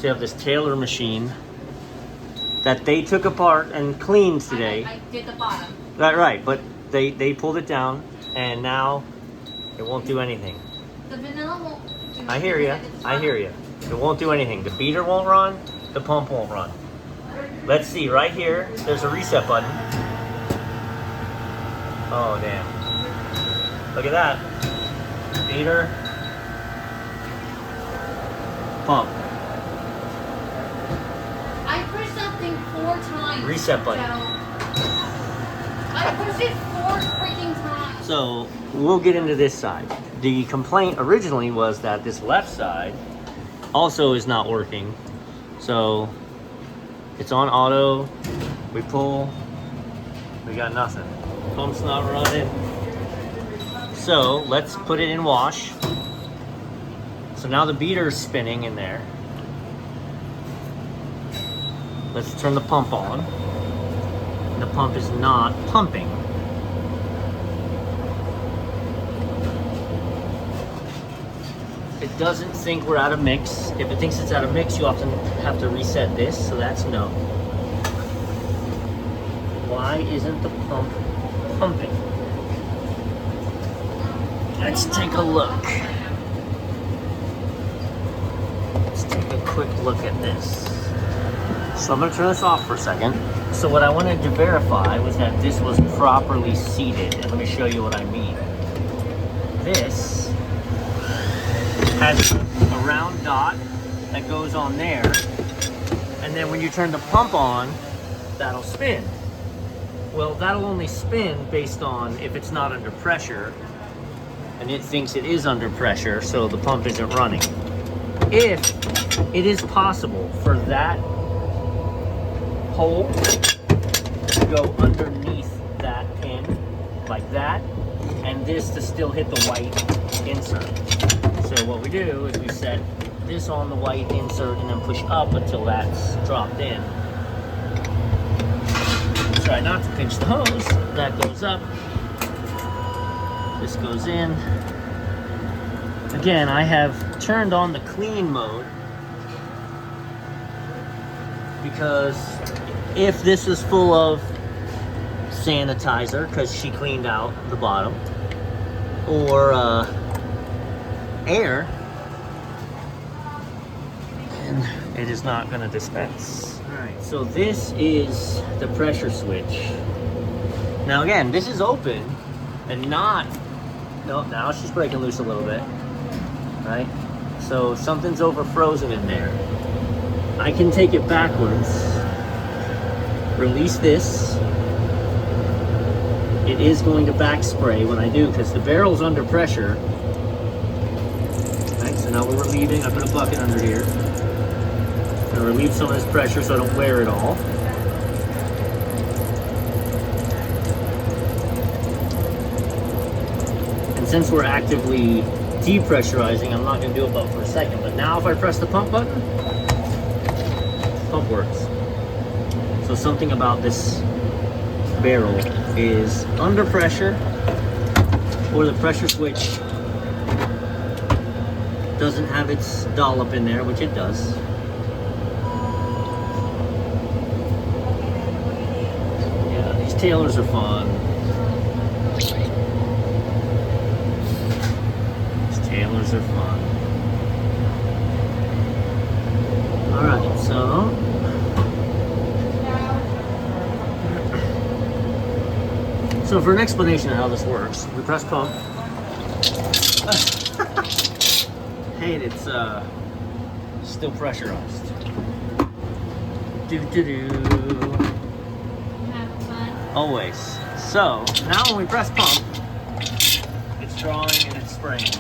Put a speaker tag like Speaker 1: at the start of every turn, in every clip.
Speaker 1: So you have this Taylor machine that they took apart and cleaned today.
Speaker 2: I did the bottom.
Speaker 1: Right, but they pulled it down and now it won't do anything.
Speaker 2: The vanilla won't do
Speaker 1: I hear you. I hear you. It won't do anything. The beater won't run. The pump won't run. Let's see. Right here, there's a reset button. Oh, damn. Look at that. Beater. Pump.
Speaker 2: I pushed something 4 times.
Speaker 1: Reset button.
Speaker 2: So I pushed it 4 freaking times.
Speaker 1: So we'll get into this side. The complaint originally was that this left side also is not working. So it's on auto. We pull. We got nothing. Pump's not running. So let's put it in wash. So now the beater's spinning in there. Let's turn the pump on. And the pump is not pumping. It doesn't think we're out of mix. If it thinks it's out of mix, you often have to reset this, so that's no. Why isn't the pump pumping? Let's take a look. Let's take a quick look at this. So I'm gonna turn this off for a second. So what I wanted to verify was that this was properly seated, and let me show you what I mean. This has a round dot that goes on there, and then when you turn the pump on, that'll spin. Well, that'll only spin based on if it's not under pressure, and it thinks it is under pressure, so the pump isn't running. If it is possible for that hole to go underneath that pin, like that, and this to still hit the white insert. So what we do is we set this on the white insert and then push up until that's dropped in. Try not to pinch the hose. That goes up. This goes in. Again, I have turned on the clean mode because if this is full of sanitizer, because she cleaned out the bottom, or air, and it is not going to dispense. Alright, so this is the pressure switch. Now again, this is open and not, no, now she's breaking loose a little bit, right? So something's over frozen in there. I can take it backwards, release this. It is going to back spray when I do, because the barrel's under pressure. Right, so now we're relieving. I put a bucket under here. I'm gonna relieve some of this pressure so I don't wear it all. And since we're actively depressurizing, I'm not gonna do it but for a second. But now if I press the pump button, pump works. So something about this barrel is under pressure, or the pressure switch doesn't have its dollop in there, which it does. Yeah, these Taylors are fun. These Taylors are fun. Alright, so for an explanation of how this works, we press pump. Hey, it's still pressurized. Do.
Speaker 2: Have fun.
Speaker 1: Always. So now when we press pump, it's drawing and it's spraying.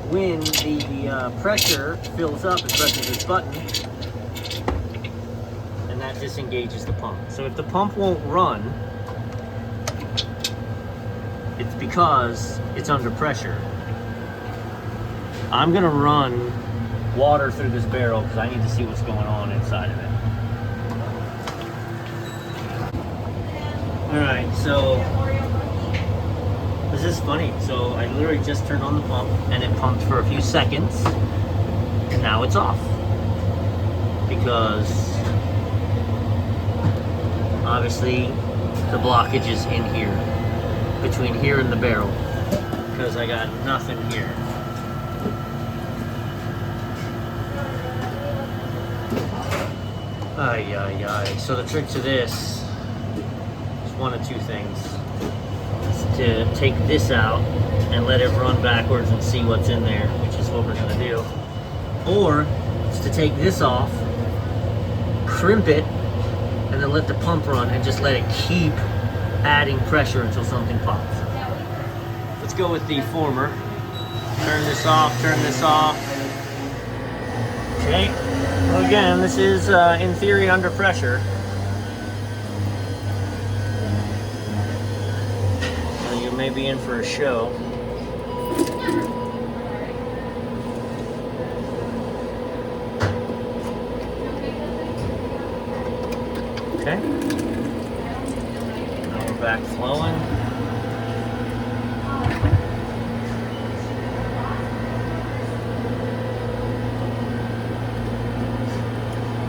Speaker 1: When the pressure fills up, it presses this button, and that disengages the pump. So if the pump won't run, it's because it's under pressure. I'm gonna run water through this barrel because I need to see what's going on inside of it. Alright, so this is funny. So I literally just turned on the pump and it pumped for a few seconds and now it's off. because obviously the blockage is in here, between here and the barrel, because I got nothing here. Ay, ay, ay. So the trick to this is one of two things. It's to take this out and let it run backwards and see what's in there, which is what we're gonna do. Or it's to take this off, crimp it, and then let the pump run and just let it keep adding pressure until something pops. Let's go with the former. Turn this off, turn this off. Okay. Well, again, this is in theory under pressure. So you may be in for a show. Okay. Now we're back flowing.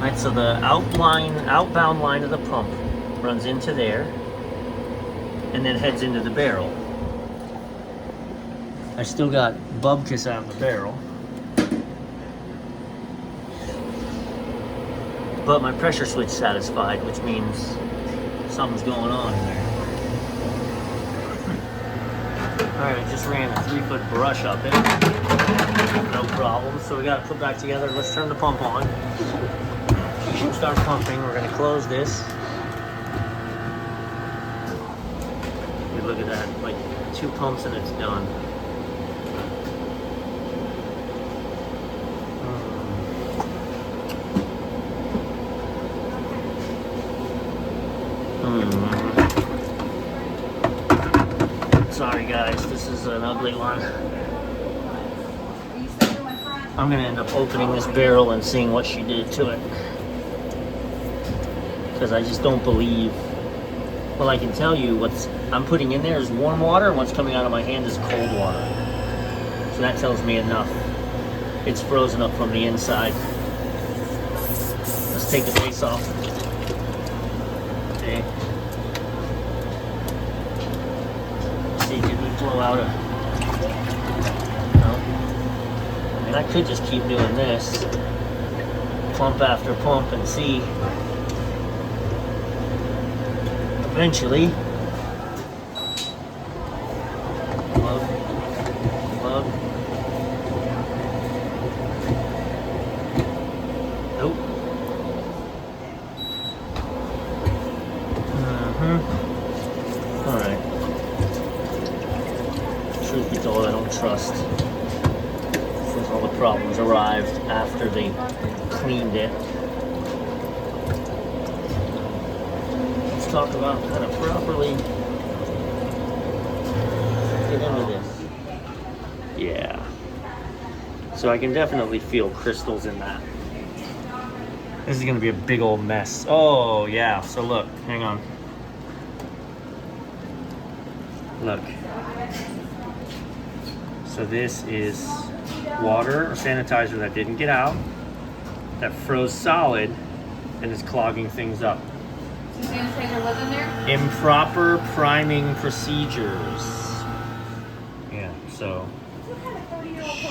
Speaker 1: Right, so the outbound line of the pump runs into there and then heads into the barrel. I still got bubkiss out of the barrel, but my pressure switch satisfied, which means something's going on in there. Alright, I just ran a 3-foot brush up it. No problem. So we got to put back together. Let's turn the pump on. Start pumping. We're going to close this. Look at that. Like 2 pumps and it's done. Sorry guys, this is an ugly one. I'm gonna end up opening this barrel and seeing what she did to it. Because I just don't believe, well, I can tell you what's I'm putting in there is warm water and what's coming out of my hand is cold water. So that tells me enough. It's frozen up from the inside. Let's take the base off. Okay. See, did we blow out a... No. I mean, I could just keep doing this. Pump after pump and see. Eventually. Plug. Nope. Alright. Truth be told, I don't trust. Since all the problems arrived after they cleaned it. Let's talk about how to properly get into this. Yeah. So I can definitely feel crystals in that. This is going to be a big old mess. Oh, yeah. So look, hang on. Look. So this is water or sanitizer that didn't get out, that froze solid, and is clogging things up.
Speaker 2: So sanitizer was in there?
Speaker 1: Improper priming procedures. Yeah, so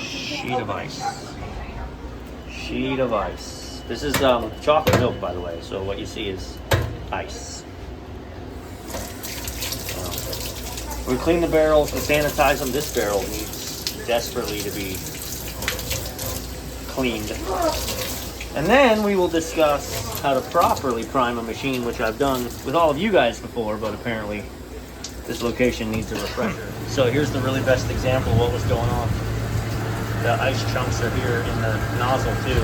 Speaker 1: sheet of ice. Sheet of ice. This is chocolate milk, by the way, so what you see is ice. We clean the barrels and sanitize them. This barrel needs desperately to be cleaned. And then we will discuss how to properly prime a machine, which I've done with all of you guys before, but apparently this location needs a refresher. So here's the really best example of what was going on. The ice chunks are here in the nozzle too.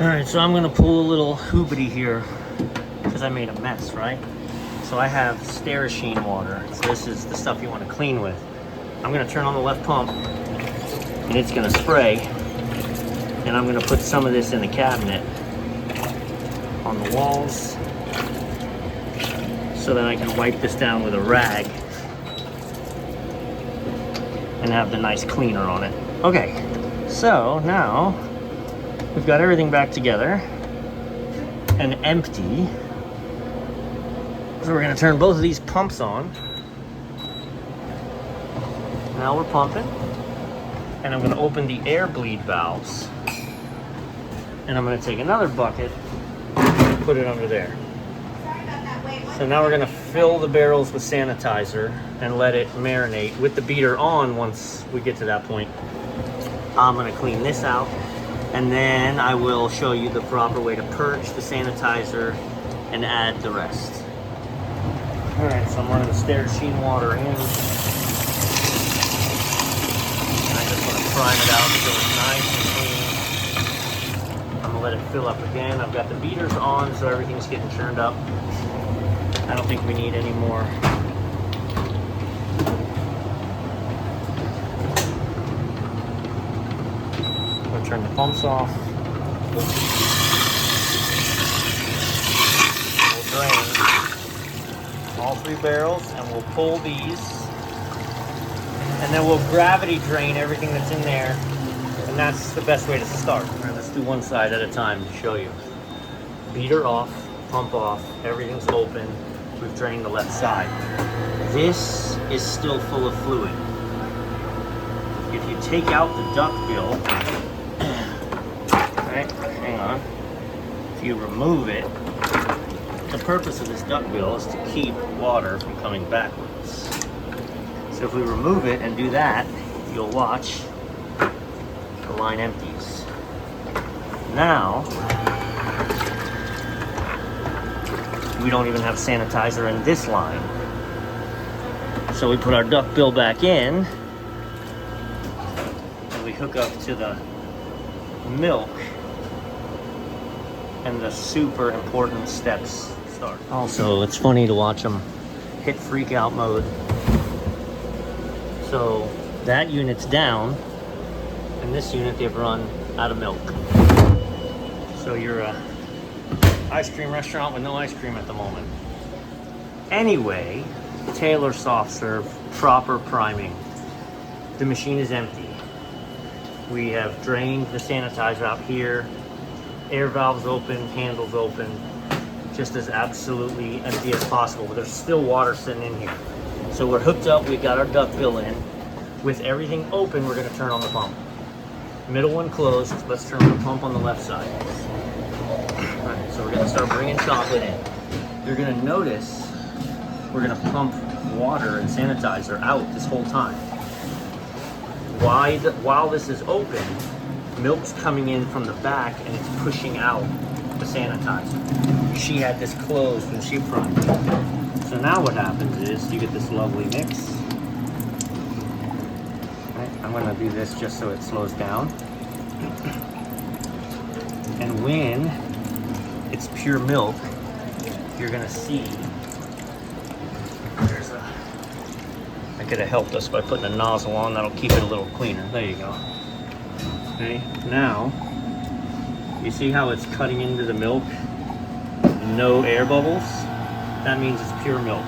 Speaker 1: All right, so I'm gonna pull a little hoobity here because I made a mess, right? So I have Sterashine water. So this is the stuff you want to clean with. I'm gonna turn on the left pump and it's gonna spray. And I'm gonna put some of this in the cabinet on the walls so that I can wipe this down with a rag and have the nice cleaner on it. Okay, so now we've got everything back together and empty. So we're gonna turn both of these pumps on. Now we're pumping. And I'm gonna open the air bleed valves. And I'm gonna take another bucket and put it under there. So now we're gonna fill the barrels with sanitizer and let it marinate with the beater on. Once we get to that point, I'm gonna clean this out, and then I will show you the proper way to purge the sanitizer and add the rest. All right, so I'm running the Stair Sheen water in. And I just want to prime it out so it's nice and clean. I'm gonna let it fill up again. I've got the beaters on, so everything's getting churned up. I don't think we need any more. We'll turn the pumps off. We'll drain all 3 barrels and we'll pull these. And then we'll gravity drain everything that's in there. And that's the best way to start. All right, let's do one side at a time to show you. Beater off, pump off, everything's open. We've drained the left side. This is still full of fluid. If you take out the duckbill, right, hang on. If you remove it, the purpose of this duckbill is to keep water from coming backwards. So if we remove it and do that, you'll watch the line empties. Now, we don't even have sanitizer in this line. So we put our duckbill back in and we hook up to the milk, and the super important steps start. Also, it's funny to watch them hit freak out mode. So that unit's down, and this unit they've run out of milk. So you're a ice cream restaurant with no ice cream at the moment. Anyway, Taylor soft serve, proper priming. The machine is empty. We have drained the sanitizer out here. Air valves open, handles open, just as absolutely empty as possible. But there's still water sitting in here. So we're hooked up, we got our duckbill in. With everything open, we're gonna turn on the pump. Middle one closed, let's turn on the pump on the left side. All right, so we're gonna start bringing chocolate in. You're gonna notice we're gonna pump water and sanitizer out this whole time. While this is open, milk's coming in from the back and it's pushing out the sanitizer. She had this closed when she primed. So now what happens is you get this lovely mix. Right, I'm gonna do this just so it slows down. And when it's pure milk, you're gonna see I could have helped us by putting a nozzle on. That'll keep it a little cleaner. There you go. Okay, now you see how it's cutting into the milk? No air bubbles. That means it's pure milk.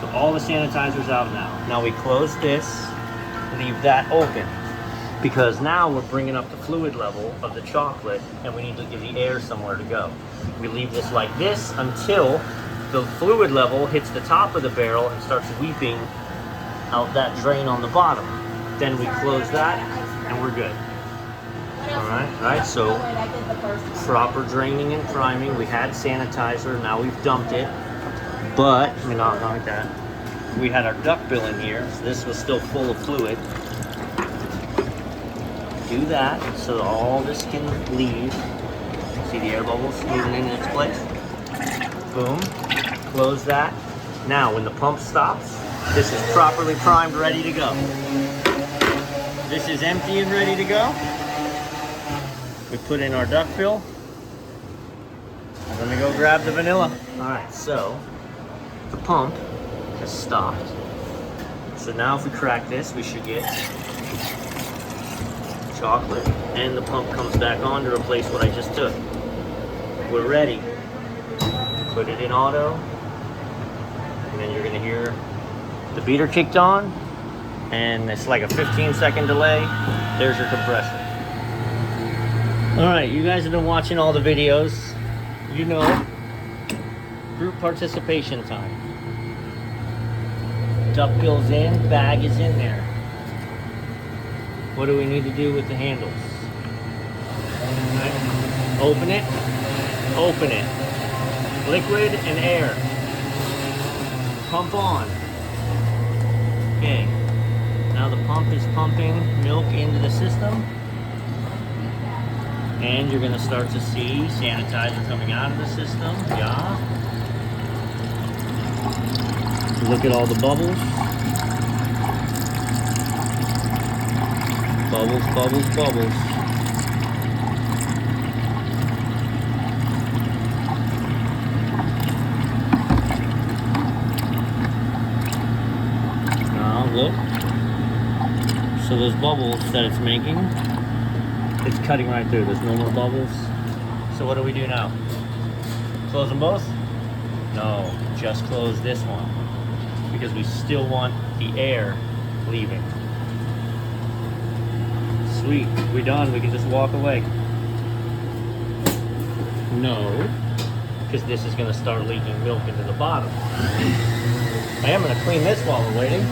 Speaker 1: So all the sanitizer's out now. Now we close this, leave that open, because now we're bringing up the fluid level of the chocolate and we need to give the air somewhere to go. We leave this like this until the fluid level hits the top of the barrel and starts weeping out that drain on the bottom. Then we close that and we're good. Right, so proper draining and priming. We had sanitizer, now we've dumped it, but I mean, not like that. We had our duckbill in here, so this was still full of fluid. Do that so all this can leave. See the air bubbles moving in its place? Boom, close that. Now when the pump stops, this is properly primed, ready to go. This is empty and ready to go. We put in our duckbill. I'm gonna go grab the vanilla. All right, so the pump has stopped. So now if we crack this, we should get chocolate, and the pump comes back on to replace what I just took. We're ready. Put it in auto, and then you're gonna hear the beater kicked on, and it's like a 15-second delay. There's your compressor. All right, you guys have been watching all the videos. You know, group participation time. Duck bill's in, bag is in there. What do we need to do with the handles? Right. Open it, open it. Liquid and air. Pump on. Okay, now the pump is pumping milk into the system. And you're gonna start to see sanitizer coming out of the system, yeah. Look at all the bubbles. Bubbles, bubbles, bubbles. Now look. So those bubbles that it's making, it's cutting right through. There's no more bubbles. So what do we do now? Close them both? No, just close this one. Because we still want the air leaving. Sweet, we're done. We can just walk away. No, because this is going to start leaking milk into the bottom. I am going to clean this while we're waiting.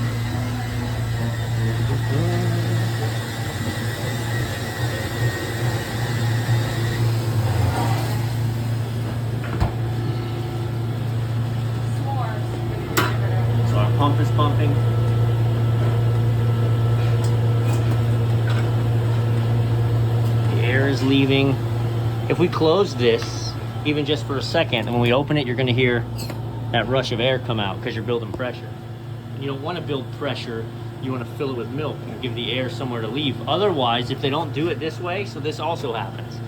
Speaker 1: So our pump is pumping. Air is leaving. If we close this, even just for a second, and when we open it, you're going to hear that rush of air come out because you're building pressure. And you don't want to build pressure. You want to fill it with milk and give the air somewhere to leave. Otherwise, if they don't do it this way, so this also happens.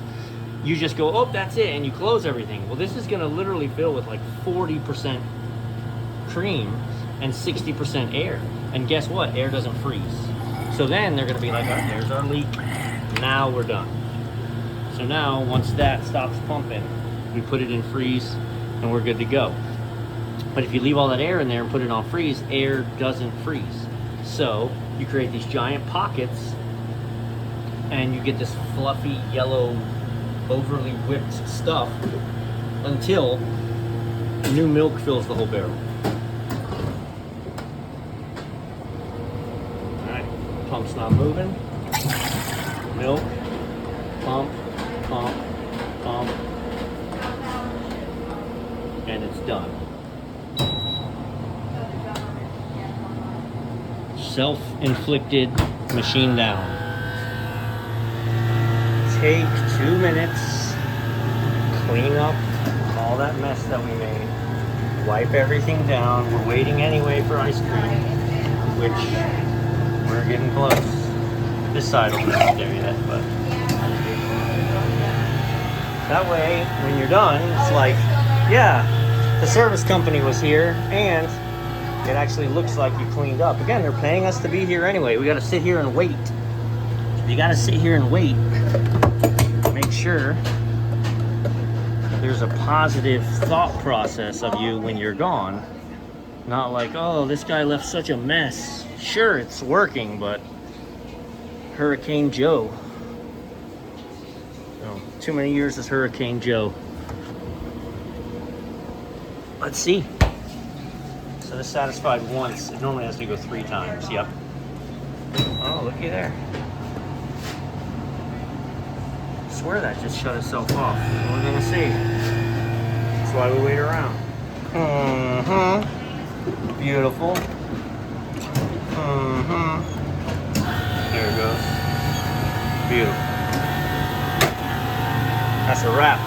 Speaker 1: You just go, oh, that's it, and you close everything. Well, this is going to literally fill with like 40% cream and 60% air. And guess what? Air doesn't freeze. So then they're going to be like, all right, there's our leak. Now we're done. So now, once that stops pumping, we put it in freeze and we're good to go. But if you leave all that air in there and put it on freeze, air doesn't freeze. So you create these giant pockets and you get this fluffy, yellow, overly whipped stuff until new milk fills the whole barrel. All right, pump's not moving. Milk, pump, pump, pump, and it's done. Self-inflicted machine down. Take 2 minutes, clean up all that mess that we made, wipe everything down. We're waiting anyway for ice cream, which we're getting close. This side will not there yet, but that way, when you're done, it's like, yeah, the service company was here, and it actually looks like you cleaned up. Again, they're paying us to be here anyway. We got to sit here and wait. You got to sit here and wait. Make sure there's a positive thought process of you when you're gone. Not like, oh, this guy left such a mess. Sure, it's working, but Hurricane Joe. Oh, too many years as Hurricane Joe. Let's see. So this satisfied once. It normally has to go 3 times. Yep. Oh, looky there. I swear that just shut itself off. We're gonna see. That's why we wait around. Beautiful. There it goes. Beautiful. That's a wrap.